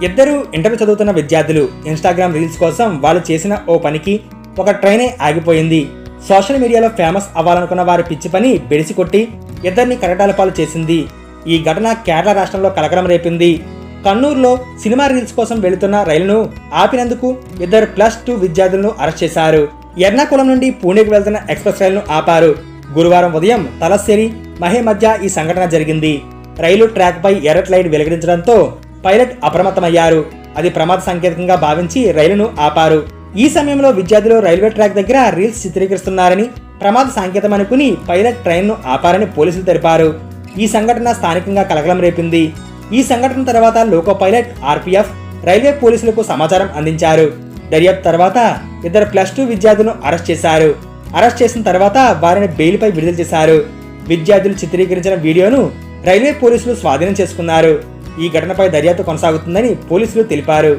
ఇద్దరు ఇంటర్ చదువుతున్న విద్యార్థులు ఇన్స్టాగ్రామ్ రీల్స్ కోసం వాళ్ళు చేసిన ఓ పనికి ఒక ట్రైనే ఆగిపోయింది. సోషల్ మీడియాలో ఫేమస్ అవ్వాలనుకున్న వారి పిచ్చి పని బెడిసి కొట్టి ఇద్దరిని కరటాల పాలు చేసింది. ఈ ఘటన కేరళ రాష్ట్రంలో కలకలం రేపింది. కన్నూరులో సినిమా రీల్స్ కోసం వెళుతున్న రైలును ఆపినందుకు ఇద్దరు +2 విద్యార్థులను అరెస్ట్ చేశారు. ఎర్నాకుళం నుండి పూణేకు వెళ్తున్న ఎక్స్ప్రెస్ రైలును ఆపారు. గురువారం ఉదయం తలస్సేరి మహే మధ్య ఈ సంఘటన జరిగింది. రైలు ట్రాక్ పై ఎర్రట్ లైట్ వెలిగించడంతో పైలట్ అప్రమత్తమయ్యారు. అది ప్రమాద సంకేతంగా భావించి రైలును ఆపారు. ఈ సమయంలో విద్యార్థులు రైల్వే ట్రాక్ దగ్గర రీల్స్ చిత్రీకరిస్తున్నారని ప్రమాద సంకేతం అనుకుని పైలట్ ట్రైన్ను ఆపారని పోలీసులు తెలిపారు. ఈ సంఘటన స్థానికంగా కలకలం రేపింది. ఈ సంఘటన తర్వాత లోకో పైలట్, ఆర్పీఎఫ్, రైల్వే పోలీసులకు సమాచారం అందించారు. దర్యాప్తు తర్వాత ఇద్దరు +2 విద్యార్థులను అరెస్ట్ చేశారు. అరెస్ట్ చేసిన తర్వాత వారిని బెయిల్పై విడుదల చేశారు. విద్యార్థులు చిత్రీకరించిన వీడియోను రైల్వే పోలీసులు స్వాధీనం చేసుకున్నారు. ఈ ఘటనపై దర్యాప్తు కొనసాగుతుందని పోలీసులు తెలిపారు.